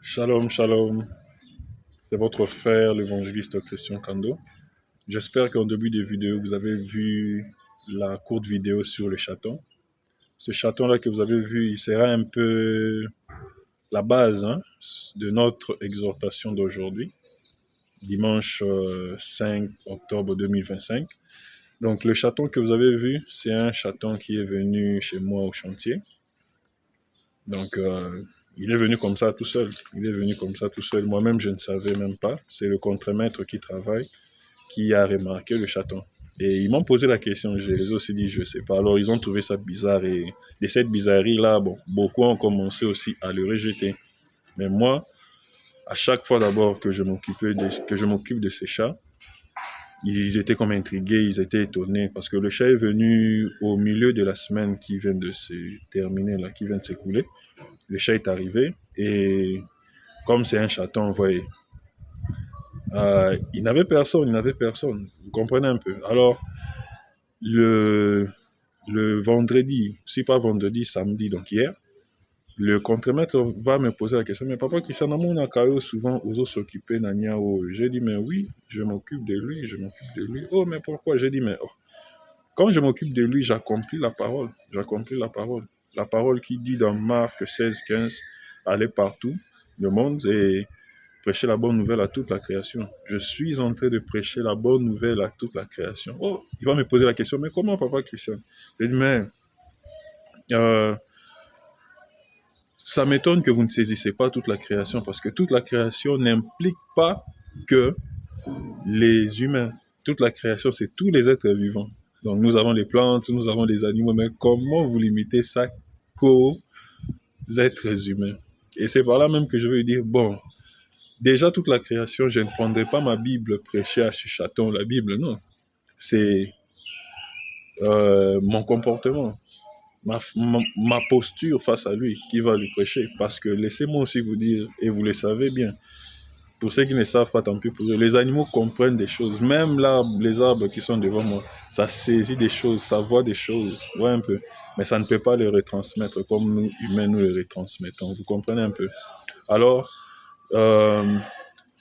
Shalom, shalom. C'est votre frère, l'évangéliste Christian Kando. J'espère qu'en début de vidéo, vous avez vu la courte vidéo sur le chaton. Ce chaton-là que vous avez vu, il sera un peu la base de notre exhortation d'aujourd'hui, dimanche 5 octobre 2025. Donc le chaton que vous avez vu, c'est un chaton qui est venu chez moi au chantier. Donc il est venu comme ça tout seul. Il est venu comme ça tout seul. Moi-même, je ne savais même pas. C'est le contremaître qui travaille qui a remarqué le chaton. Et ils m'ont posé la question, je les ai aussi dit, je ne sais pas. Alors, ils ont trouvé ça bizarre. Et de cette bizarrerie-là, bon, beaucoup ont commencé aussi à le rejeter. Mais moi, à chaque fois d'abord que je m'occupe de ces chats, ils étaient comme intrigués, ils étaient étonnés. Parce que le chat est venu au milieu de la semaine qui vient de se terminer, là, qui vient de s'écouler. Le chat est arrivé et comme c'est un chaton, vous voyez, il n'avait personne, vous comprenez un peu. Alors, le vendredi, si pas vendredi, samedi, donc hier, le contremaître va me poser la question, mais papa Christian, on a souvent aux autres s'occuper d'Aniao. J'ai dit, mais oui, je m'occupe de lui. Oh, mais pourquoi? J'ai dit, mais oh, quand je m'occupe de lui, j'accomplis la parole. La parole qui dit dans Marc 16, 15, allez partout, le monde, et prêcher la bonne nouvelle à toute la création. Je suis en train de prêcher la bonne nouvelle à toute la création. Oh, il va me poser la question, mais comment, papa Christian? Je dis, mais ça m'étonne que vous ne saisissez pas toute la création, parce que toute la création n'implique pas que les humains. Toute la création, c'est tous les êtres vivants. Donc nous avons les plantes, nous avons les animaux, mais comment vous limitez ça qu'aux êtres humains? Et c'est par là même que je veux dire, bon, déjà toute la création, je ne prendrai pas ma Bible prêcher à ce chaton, la Bible, non. C'est mon comportement, ma posture face à lui qui va lui prêcher. Parce que laissez-moi aussi vous dire, et vous le savez bien, pour ceux qui ne savent pas, tant pis pour eux, les animaux comprennent des choses. Même là, les arbres qui sont devant moi, ça saisit des choses, ça voit des choses, ouais, un peu. Mais ça ne peut pas les retransmettre comme nous, humains, nous les retransmettons. Vous comprenez un peu? Alors,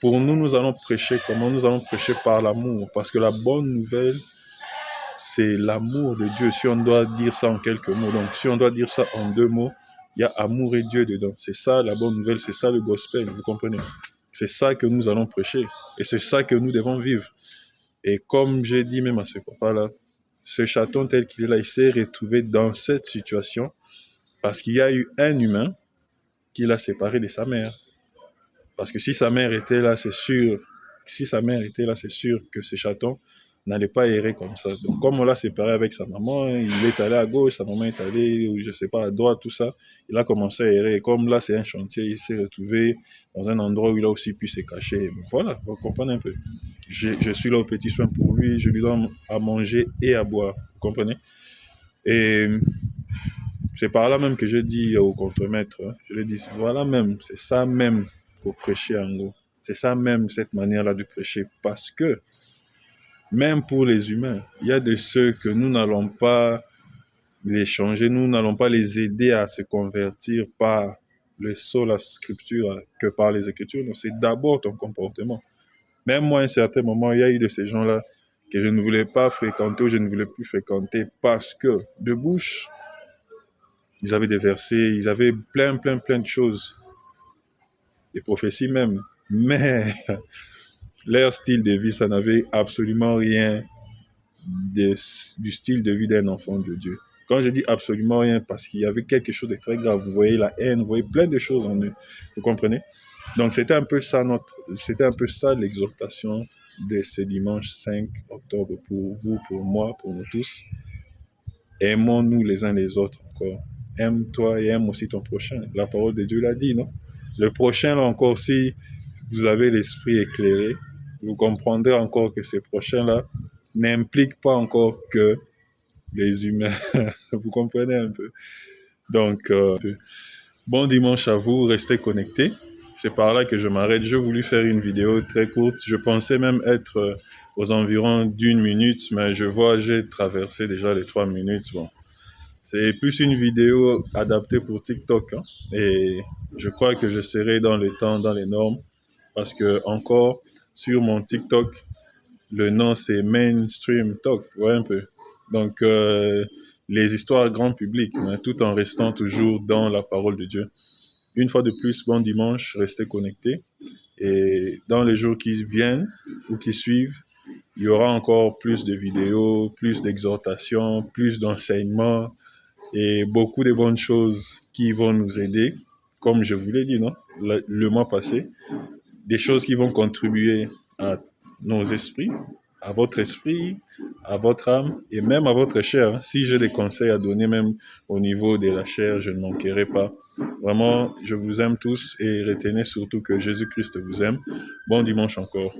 pour nous, nous allons prêcher comment? Nous allons prêcher par l'amour. Parce que la bonne nouvelle, c'est l'amour de Dieu. Si on doit dire ça en quelques mots, donc si on doit dire ça en deux mots, il y a amour et Dieu dedans. C'est ça la bonne nouvelle, c'est ça le gospel, vous comprenez? C'est ça que nous allons prêcher. Et c'est ça que nous devons vivre. Et comme j'ai dit même à ce papa-là, ce chaton tel qu'il est là, il s'est retrouvé dans cette situation parce qu'il y a eu un humain qui l'a séparé de sa mère. Parce que si sa mère était là, c'est sûr, que ce chaton n'allait pas errer comme ça. Donc comme on l'a séparé avec sa maman, il est allé à gauche, sa maman est allée, je sais pas, à droite, tout ça, il a commencé à errer. Et comme là c'est un chantier, il s'est retrouvé dans un endroit où il a aussi pu se cacher. Voilà, vous comprenez un peu. Je suis là au petit soin pour lui, je lui donne à manger et à boire, vous comprenez. Et c'est par là même que je dis au contremaître, je lui dis, voilà même, c'est ça même pour prêcher en gros. C'est ça même, cette manière-là de prêcher. Parce que, même pour les humains, il y a de ceux que nous n'allons pas les changer, nous n'allons pas les aider à se convertir par le seul la scripture que par les écritures. Donc c'est d'abord ton comportement. Même moi, à un certain moment, il y a eu de ces gens-là que je ne voulais pas fréquenter ou je ne voulais plus fréquenter parce que de bouche, ils avaient des versets, ils avaient plein de choses, des prophéties même. Mais leur style de vie, ça n'avait absolument rien du style de vie d'un enfant de Dieu. Quand je dis absolument rien, parce qu'il y avait quelque chose de très grave. Vous voyez la haine, vous voyez plein de choses en eux. Vous comprenez? Donc c'était un peu ça l'exhortation de ce dimanche 5 octobre pour vous, pour moi, pour nous tous. Aimons-nous les uns les autres encore. Aime-toi et aime aussi ton prochain. La parole de Dieu l'a dit, non? Le prochain, là encore, si vous avez l'esprit éclairé, vous comprendrez encore que ce prochain-là n'implique pas encore que les humains. Vous comprenez un peu? Donc, bon dimanche à vous, restez connectés. c'est par là que je m'arrête. J'ai voulu faire une vidéo très courte. Je pensais même être aux environs d'1 minute, mais je vois, j'ai traversé déjà les 3 minutes. Bon, c'est plus une vidéo adaptée pour TikTok, hein. Et je crois que je serai dans le temps, dans les normes, parce que encore sur mon TikTok, le nom c'est Mainstream Talk, ouais, un peu. Donc, les histoires grand public, hein, tout en restant toujours dans la parole de Dieu. Une fois de plus, bon dimanche, restez connectés. Et dans les jours qui viennent ou qui suivent, il y aura encore plus de vidéos, plus d'exhortations, plus d'enseignements et beaucoup de bonnes choses qui vont nous aider, comme je vous l'ai dit, non, le mois passé, des choses qui vont contribuer à nos esprits, à votre esprit, à votre âme et même à votre chair. Si j'ai des conseils à donner même au niveau de la chair, je ne manquerai pas. Vraiment, je vous aime tous et retenez surtout que Jésus-Christ vous aime. Bon dimanche encore.